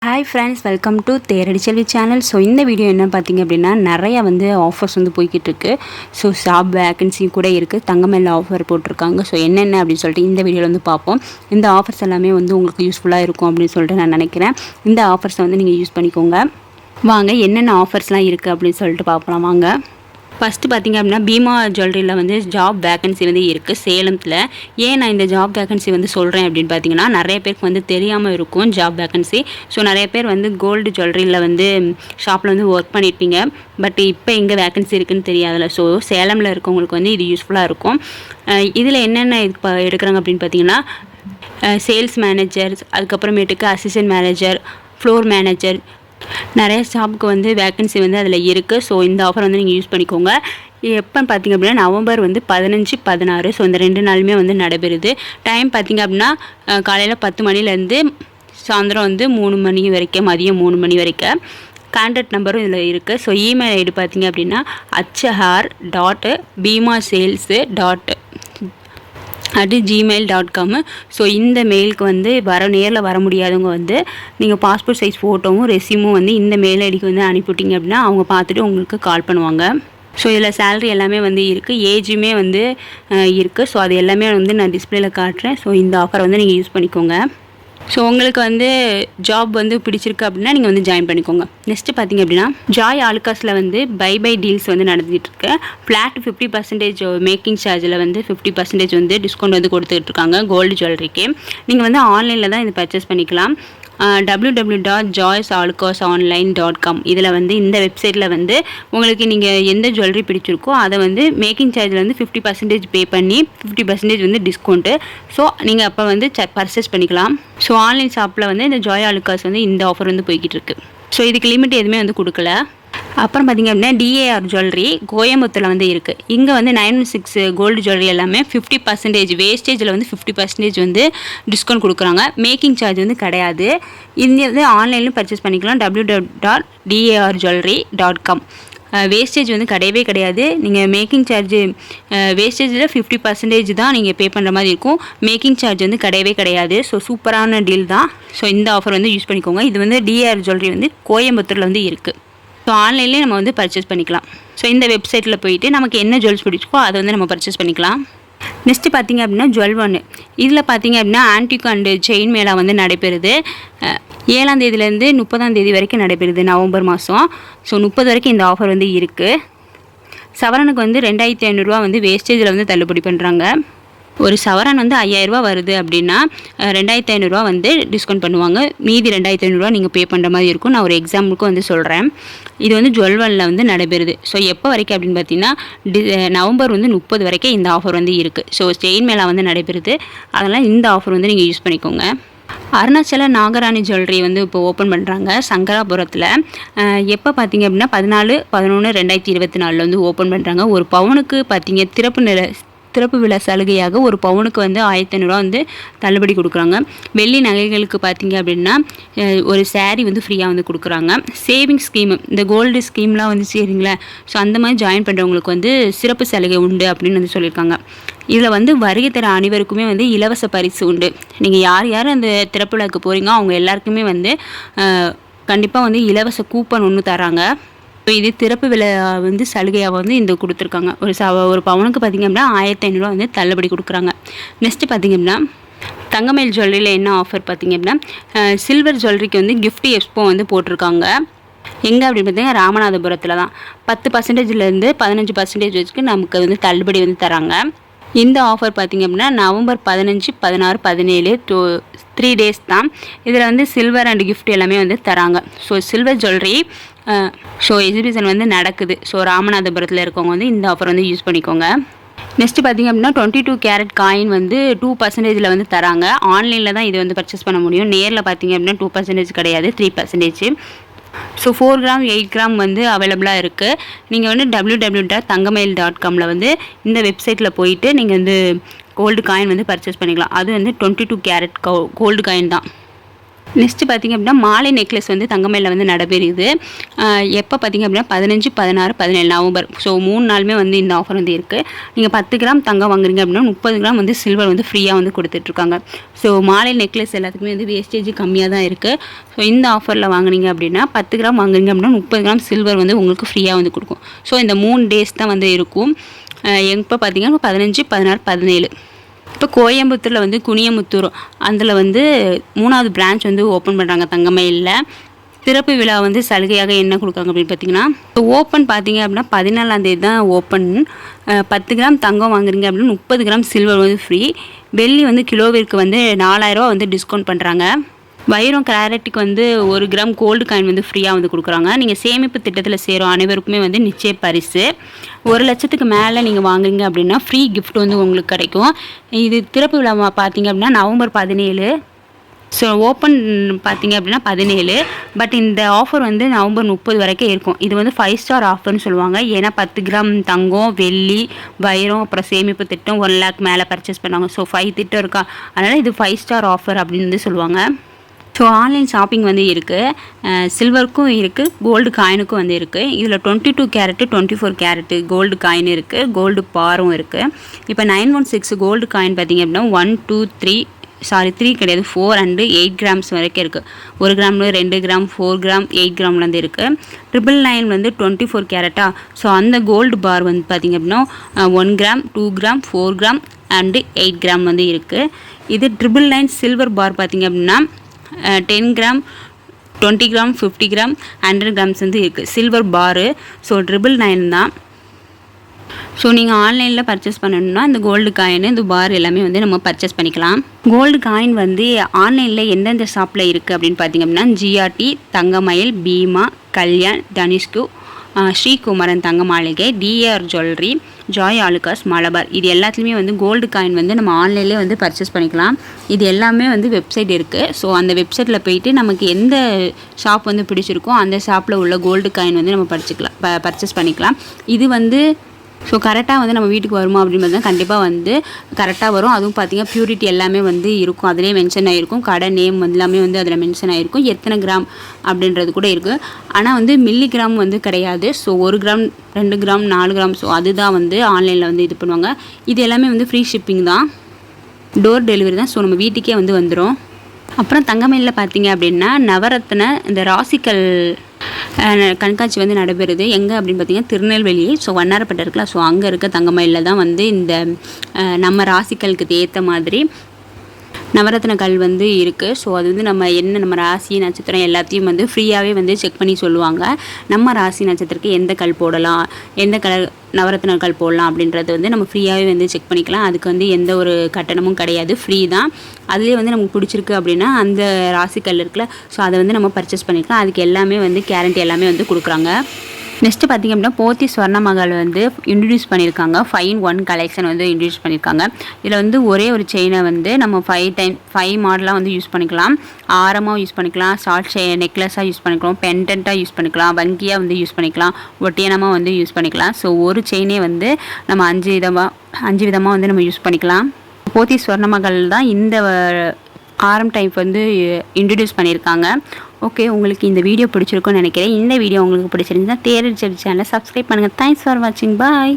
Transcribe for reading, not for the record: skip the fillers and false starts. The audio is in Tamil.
Hi friends, welcome to Theradi Selvi channel. So இந்த வீடியோ என்ன பார்த்தீங்க அப்படின்னா, நிறைய ஆஃபர்ஸ் போய்கிட்டு இருக்குது. ஸோ ஜாப் வேக்கன்சி கூட இருக்குது. தங்கமயிலில் ஆஃபர் போட்டிருக்காங்க. ஸோ என்னென்ன அப்படின்னு சொல்லிட்டு இந்த வீடியோவில் பார்ப்போம். இந்த ஆஃபர்ஸ் எல்லாமே உங்களுக்கு யூஸ்ஃபுல்லாக இருக்கும் அப்படின்னு சொல்லிட்டு நான் நினைக்கிறேன். இந்த ஆஃபர்ஸை நீங்கள் யூஸ் பண்ணிக்கோங்க. வாங்க என்னென்ன ஆஃபர்ஸ்லாம் இருக்குது அப்படின்னு சொல்லிட்டு பார்க்கலாம் வாங்க. ஃபஸ்ட்டு பார்த்திங்க அப்படின்னா, பீமா ஜுவல்லரியில் ஜாப் வேக்கன்சி இருக்குது சேலத்தில். ஏன் நான் இந்த ஜாப் வேக்கன்சி சொல்கிறேன் அப்படின்னு பார்த்தீங்கன்னா, நிறைய பேருக்கு தெரியாமல் இருக்கும் ஜாப் வேக்கன்சி. ஸோ நிறைய பேர் கோல்டு ஜுவல்லரியில் ஷாப்பில் ஒர்க் பண்ணியிருப்பீங்க. பட் இப்போ எங்கே வேக்கன்சி இருக்குதுன்னு தெரியாதுல்ல. ஸோ சேலமில் இருக்கவங்களுக்கு இது யூஸ்ஃபுல்லாக இருக்கும். இதில் என்னென்ன எடுக்கிறாங்க அப்படின்னு பார்த்தீங்கன்னா, சேல்ஸ் மேனேஜர், அதுக்கப்புறமேட்டுக்கு அசிஸ்டன்ட் மேனேஜர், ஃப்ளோர் மேனேஜர், நிறைய ஜாபுக்கு வேக்கன்சி அதில் இருக்குது. ஸோ இந்த ஆஃபர் நீங்கள் யூஸ் பண்ணிக்கோங்க. எப்போ பார்த்திங்க அப்படின்னா, நவம்பர் 15, 16. ஸோ இந்த 2 நாளுமே நடைபெறுது. டைம் பார்த்திங்க அப்படின்னா, காலையில் 10 மணிலேருந்து சாயந்தரம் 3 மணி வரைக்கும், மதியம் 3 மணி வரைக்கும். கான்டாக்ட் நம்பரும் இதில் இருக்குது. ஸோ இமெயில் ஐடி பார்த்திங்க அப்படின்னா hr.bima@gmail.com. ஸோ இந்த மெயிலுக்கு நேரில் வர முடியாதவங்க நீங்கள் பாஸ்போர்ட் சைஸ் ஃபோட்டோவும் ரெஸ்யூமும் இந்த மெயில் ஐடிக்கு அனுப்பிவிட்டீங்க அப்படின்னா அவங்க பார்த்துட்டு உங்களுக்கு கால் பண்ணுவாங்க. ஸோ இதில் சேலரி எல்லாமே இருக்குது. ஏஜுமே இருக்குது. ஸோ அது எல்லாமே நான் டிஸ்பிளேயில் காட்டுறேன். ஸோ இந்த ஆஃபரை நீங்கள் யூஸ் பண்ணிக்கோங்க. ஸோ உங்களுக்கு ஜாப் பிடிச்சிருக்கு அப்படின்னா நீங்கள் ஜாயின் பண்ணிக்கோங்க. நெக்ஸ்ட்டு பார்த்திங்க அப்படின்னா, ஜாய் ஆலுக்காஸில் பை டீல்ஸ் நடந்துகிட்ருக்கு. ஃப்ளாட் 50% மேக்கிங் சார்ஜில் 50% டிஸ்கவுண்ட் கொடுத்துட்ருக்காங்க கோல்டு ஜுவல்லரிக்கு. நீங்கள் ஆன்லைனில் தான் இதை பர்ச்சேஸ் பண்ணிக்கலாம். www.joysalukasonline.com இதில் இந்த வெப்சைட்டில் உங்களுக்கு நீங்கள் எந்த ஜுவல்லரி பிடிச்சிருக்கோ அதை மேக்கிங் சார்ஜில் 50% பே பண்ணி 50% டிஸ்கவுண்ட்டு. ஸோ நீங்கள் அப்போ பர்ச்சேஸ் பண்ணிக்கலாம். ஸோ ஆன்லைன் ஷாப்பில் இந்த ஜாய் ஆலுக்காஸ் இந்த ஆஃபர் போய்கிட்டு இருக்கு. ஸோ இதுக்கு லிமிட் எதுவுமே கொடுக்கல. அப்புறம் பார்த்திங்க அப்படின்னா, டிஏஆர் ஜுவல்லரி கோயம்புத்தூரில் இருக்குது. இங்கே 916 கோல்டு ஜுவல்லரி எல்லாமே 50% வேஸ்டேஜில் 50% டிஸ்கவுண்ட் கொடுக்குறாங்க. மேக்கிங் சார்ஜ் கிடையாது. இந்த ஆன்லைன்லையும் பர்ச்சேஸ் பண்ணிக்கலாம். www.darjewelry.com. வேஸ்டேஜ் கிடையவே கிடையாது. நீங்கள் மேக்கிங் சார்ஜ் வேஸ்டேஜில் 50% தான் நீங்கள் பே பண்ணுற மாதிரி இருக்கும். மேக்கிங் சார்ஜ் கிடையவே கிடையாது. ஸோ சூப்பரான டீல் தான். ஸோ இந்த ஆஃபர் யூஸ் பண்ணிக்கோங்க. இது டிஏஆர் ஜுவல்லரி கோயம்புத்தூரில் இருக்குது. ஸோ ஆன்லைன்லேயே நம்ம பர்ச்சேஸ் பண்ணிக்கலாம். ஸோ இந்த வெப்சைட்டில் போயிட்டு நமக்கு என்ன ஜுவல்ஸ் பிடிச்சிக்கோ அதை நம்ம பர்ச்சேஸ் பண்ணிக்கலாம். நெக்ஸ்ட்டு பார்த்திங்க அப்படின்னா, ஜுவல் இதில் பார்த்திங்க அப்படின்னா, ஆன்டிக் அண்டு செயின் மேளா நடைபெறுது. 7ஆம் தேதியிலேருந்து 30ஆம் தேதி வரைக்கும் நடைபெறுது, நவம்பர் மாதம். ஸோ 30 வரைக்கும் இந்த ஆஃபர் இருக்குது. சவரனுக்கு 2500 வேஸ்டேஜில் தள்ளுபடி பண்ணுறாங்க. ஒரு சவரன் 5000 வருது அப்படின்னா 2500 டிஸ்கவுண்ட் பண்ணுவாங்க. மீதி 2500 நீங்கள் பே பண்ணுற மாதிரி இருக்கும். நான் ஒரு எக்ஸாம்பிளுக்கு சொல்கிறேன். இது ஜுவல்வனில் நடைபெறுது. ஸோ எப்போ வரைக்கும் அப்படின்னு பார்த்தீங்கன்னா, நவம்பர் 30 வரைக்கும் இந்த ஆஃபர் இருக்குது. ஸோ செயின் மேளா நடைபெறுது. அதனால் இந்த ஆஃபர் நீங்கள் யூஸ் பண்ணிக்கோங்க. அருணாச்சல நாகராணி ஜுவல்லரி இப்போ ஓப்பன் பண்ணுறாங்க சங்கராபுரத்தில். எப்போ பார்த்தீங்க அப்படின்னா, 14/11/2024 ஓப்பன் பண்ணுறாங்க. ஒரு பவுனுக்கு பார்த்தீங்க திறப்பு விழா சலுகையாக ஒரு பவுனுக்கு 1500 தள்ளுபடி கொடுக்குறாங்க. வெள்ளி நகைகளுக்கு பார்த்தீங்க அப்படின்னா ஒரு சாரீ ஃப்ரீயாக கொடுக்குறாங்க. சேவிங் ஸ்கீமு, இந்த கோல்டு ஸ்கீம்லாம் சரிங்களா. ஸோ அந்த மாதிரி ஜாயின் பண்ணுறவங்களுக்கு சிறப்பு சலுகை உண்டு அப்படின்னு சொல்லியிருக்காங்க. இதில் வருகை தர அனைவருக்குமே இலவச பரிசு உண்டு. நீங்கள் யார் அந்த திறப்பு விழாக்கு போகிறீங்க அவங்க எல்லாருக்குமே கண்டிப்பாக இலவச கூப்பன் ஒன்று தராங்க. இது திறப்பு விலை சலுகையாக இந்த கொடுத்துருக்காங்க. ஒரு பவுனுக்கு பார்த்திங்க அப்படின்னா 1500 தள்ளுபடி கொடுக்குறாங்க. நெக்ஸ்ட்டு பார்த்திங்க அப்படின்னா, தங்கமயில் ஜுவல்லரியில் என்ன ஆஃபர் பார்த்திங்க அப்படின்னா, சில்வர் ஜுவல்லரிக்கு கிஃப்ட் எக்ஸ்போ போட்டிருக்காங்க. எங்கே அப்படின்னு பார்த்தீங்கன்னா, ராமநாதபுரத்தில் தான். 10%லேருந்து 15% வரைக்கும் நமக்கு தள்ளுபடி தராங்க. இந்த ஆஃபர் பார்த்திங்க அப்படின்னா, நவம்பர் 15, 16, 17 3 டேஸ் தான். இதில் சில்வர் அண்ட் கிஃப்ட் எல்லாமே தராங்க. So silver jewellery so exhibition நடக்குது. ஸோ ராமநாதபுரத்தில் இருக்கவங்க இந்த ஆஃபர் யூஸ் பண்ணிக்கோங்க. நெக்ஸ்ட்டு பார்த்திங்க அப்படின்னா, 22 கேரட் காயின் 2% தராங்க. ஆன்லைனில் தான் இது பர்ச்சேஸ் பண்ண முடியும். நேரில் பார்த்திங்க அப்படின்னா 2% கிடையாது, 3%. ஸோ 4 கிராம் 8 கிராம் அவைலபிளாக இருக்குது. நீங்கள் www.thangamayil.comல இந்த வெப்சைட்டில் போயிட்டு நீங்கள் கோல்டு காயின் பர்ச்சேஸ் பண்ணிக்கலாம். அது 22 கேரட் கோல்டு காயின் தான். நெக்ஸ்ட்டு பார்த்திங்க அப்படின்னா மாலை நெக்லஸ் வந்து தங்கமயிலில் வந்து நடைபெறுது. எப்போ பார்த்திங்க அப்படின்னா 15, 16, 17 நவம்பர். ஸோ 3 நாளுமே வந்து இந்த ஆஃபர் வந்து இருக்குது. நீங்கள் 10 கிராம் தங்கம் வாங்குறீங்க அப்படின்னா 30 கிராம் வந்து சில்வர் வந்து ஃப்ரீயாக வந்து கொடுத்துட்ருக்காங்க. ஸோ மாலை நெக்லஸ் எல்லாத்துக்குமே வந்து வேஸ்டேஜ் கம்மியாக தான் இருக்குது. ஸோ இந்த ஆஃபரில் வாங்குனீங்க அப்படின்னா 10 கிராம் வாங்குறீங்க அப்படின்னா 30 கிராம் சில்வர் வந்து உங்களுக்கு ஃப்ரீயாக வந்து கொடுக்கும். ஸோ இந்த 3 டேஸ் தான் வந்து இருக்கும். எப்போ பார்த்திங்கன்னா 15, 16, 17. இப்போ கோயம்புத்தூரில் வந்து குனியமுத்தூர் அதில் வந்து 3வது பிரான்ச் வந்து ஓப்பன் பண்ணுறாங்க தங்கமயிலில். திறப்பு விழா வந்து சலுகையாக என்ன கொடுக்குறாங்க அப்படின்னு பார்த்தீங்கன்னா, ஓப்பன் பார்த்தீங்க அப்படின்னா 14ஆம் தேதி தான் ஓப்பன். 10 கிராம் தங்கம் வாங்குறீங்க அப்படின்னா 30 கிராம் சில்வர் வந்து ஃப்ரீ. வெள்ளி வந்து கிலோவிற்கு வந்து 4000 ரூபா வந்து டிஸ்கவுண்ட் பண்ணுறாங்க. வைரம் கிளாரிட்டிக்கு வந்து 1 கிராம் கோல்டு காயின் வந்து ஃப்ரீயாக வந்து கொடுக்குறாங்க. நீங்கள் சேமிப்பு திட்டத்தில் சேரும் அனைவருக்குமே வந்து நிச்சய பரிசு. 1 லட்சத்துக்கு மேலே நீங்கள் வாங்குறீங்க அப்படின்னா ஃப்ரீ கிஃப்ட் வந்து உங்களுக்கு கிடைக்கும். இது திறப்பு விழா பார்த்தீங்க அப்படின்னா நவம்பர் 17. ஸோ ஓப்பன் பார்த்தீங்க அப்படின்னா 17. பட் இந்த ஆஃபர் வந்து நவம்பர் 30 வரைக்கும் இருக்கும். இது வந்து 5 ஸ்டார் ஆஃபர்னு சொல்லுவாங்க. ஏன்னா 10 கிராம் தங்கம், வெள்ளி, வைரம், அப்புறம் சேமிப்பு திட்டம் 1 லேக் மேலே பர்ச்சேஸ் பண்ணுவாங்க. ஸோ 5 திட்டம் இருக்கா, அதனால் இது 5 ஸ்டார் ஆஃபர் அப்படின்னு வந்து சொல்லுவாங்க. ஸோ ஆன்லைன் ஷாப்பிங் வந்து இருக்குது. சில்வருக்கும் இருக்குது, கோல்டு காயினுக்கும் வந்து இருக்குது. இதில் 22 கேரட்டு 24 கேரட்டு கோல்டு காயின் இருக்குது, கோல்டு பாரும் இருக்குது. இப்போ 916 கோல்டு காயின் பார்த்திங்க அப்படின்னா 1, 2, 3 கிடையாது 4 and 8 கிராம்ஸ் வரைக்கும் இருக்குது. 1 கிராமில் 2 கிராம், 4 கிராம், 8 கிராம்லேருந்து இருக்குது. 999 வந்து 24 கேரட்டா. ஸோ அந்த கோல்டு பார் வந்து பார்த்திங்க அப்படின்னா 1 gram, 2 gram, 4 gram and 8 gram வந்து இருக்குது. இது 999 சில்வர் பார் பார்த்திங்க அப்படின்னா 10 கிராம், 20 கிராம், 50 கிராம், 100 கிராம்ஸ் வந்து இருக்குது சில்வர் பாரு. ஸோ 999 தான். ஸோ நீங்கள் ஆன்லைனில் பர்ச்சேஸ் பண்ணணும்னா இந்த கோல்டு காயின், இந்த பார் எல்லாமே வந்து நம்ம பர்ச்சேஸ் பண்ணிக்கலாம். கோல்டு காயின் வந்து ஆன்லைனில் எந்தெந்த ஷாப்பில் இருக்குது அப்படின்னு பார்த்திங்க அப்படின்னா ஜிஆர்டி, தங்கமயில், பீமா, கல்யாண், தனிஷ்கு, ஸ்ரீகுமரன் தங்க மாளிகை, டிஆர் ஜுவல்லரி, ஜாய் ஆலுகாஸ், மலபார், இது எல்லாத்துலேயுமே வந்து கோல்டு காயின் வந்து நம்ம ஆன்லைன்லேயே வந்து பர்ச்சேஸ் பண்ணிக்கலாம். இது எல்லாமே வந்து வெப்சைட் இருக்குது. ஸோ அந்த வெப்சைட்டில் போயிட்டு நமக்கு எந்த ஷாப் வந்து பிடிச்சிருக்கோ அந்த ஷாப்பில் உள்ள கோல்டு காயின் வந்து நம்ம பர்ச்சேஸ் பண்ணிக்கலாம். இது வந்து ஸோ கரெக்டாக வந்து நம்ம வீட்டுக்கு வருமா அப்படின்றது தான் கண்டிப்பாக வந்து கரெக்டாக வரும். அதுவும் பார்த்திங்கன்னா ப்யூரிட்டி எல்லாமே வந்து இருக்கும், அதிலே மென்ஷன் ஆகிருக்கும். கடை நேம் வந்து எல்லாமே வந்து அதில் மென்ஷன் ஆகிருக்கும். எத்தனை கிராம் அப்படின்றது கூட இருக்குது. ஆனால் வந்து மில்லி கிராம் வந்து கிடையாது. So 1 gram, 2 gram, 4 gram, so அதுதான் வந்து ஆன்லைனில் வந்து இது பண்ணுவாங்க. இது எல்லாமே வந்து ஃப்ரீ ஷிப்பிங் தான், டோர் டெலிவரி தான். ஸோ நம்ம வீட்டுக்கே வந்து வந்துடும். அப்புறம் தங்கமயிலில் பார்த்திங்க அப்படின்னா நவரத்ன இந்த ராசிக்கல் கண்காட்சி வந்து நடைபெறுது. எங்கே அப்படின்னு பார்த்தீங்கன்னா திருநெல்வேலி. ஸோ வண்ணாரப்பேட்டை இருக்குல்ல, ஸோ அங்கே இருக்க தங்கமயிலில் தான் வந்து இந்த நம்ம ராசிக்கலுக்கு ஏற்ற மாதிரி நவரத்ன கல் வந்து இருக்குது. ஸோ அது வந்து நம்ம ராசி நட்சத்திரம் எல்லாத்தையும் வந்து ஃப்ரீயாகவே வந்து செக் பண்ணி சொல்லுவாங்க. நம்ம ராசி நட்சத்திரத்துக்கு எந்த கல் போடலாம், எந்த கலர் நவரத்ன கல் போடலாம் அப்படின்றது வந்து நம்ம ஃப்ரீயாகவே வந்து செக் பண்ணிக்கலாம். அதுக்கு வந்து எந்த ஒரு கட்டணமும் கிடையாது, ஃப்ரீ தான். அதுலேயே வந்து நமக்கு பிடிச்சிருக்கு அப்படின்னா அந்த ராசிக்கல் இருக்குல்ல, ஸோ அதை வந்து நம்ம பர்ச்சேஸ் பண்ணிக்கலாம். அதுக்கு எல்லாமே வந்து கேரண்டி எல்லாமே வந்து கொடுக்குறாங்க. நெக்ஸ்ட்டு பார்த்திங்க அப்படின்னா போத்தி ஸ்வர்ணமஹால் வந்து இன்ட்ரடியூஸ் பண்ணியிருக்காங்க. 5-in-1 கலெக்ஷன் வந்து இன்ட்ரடியூஸ் பண்ணியிருக்காங்க. இதில் வந்து ஒரே ஒரு செயினை வந்து நம்ம 5 மாடலாக வந்து யூஸ் பண்ணிக்கலாம். ஆரமாக யூஸ் பண்ணிக்கலாம், ஷார்ட் நெக்லஸாக யூஸ் பண்ணிக்கலாம், பெண்டண்ட்டாக யூஸ் பண்ணிக்கலாம், வங்கியாக வந்து யூஸ் பண்ணிக்கலாம், ஒட்டியானமாக வந்து யூஸ் பண்ணிக்கலாம். ஸோ ஒரு செயினே வந்து நம்ம 5 விதமாக வந்து நம்ம யூஸ் பண்ணிக்கலாம். போத்தி ஸ்வர்ணமஹால் தான் இந்த ஆரம் டைப் வந்து இன்ட்ரடியூஸ் பண்ணியிருக்காங்க. ஓகே, உங்களுக்கு இந்த வீடியோ பிடிச்சிருக்குன்னு நினைக்கிறேன். இந்த வீடியோ உங்களுக்கு பிடிச்சிருந்தா தேரடி சேனலை சப்ஸ்கிரைப் பண்ணுங்கள். தேங்க்ஸ் ஃபார் வாட்சிங். பாய்.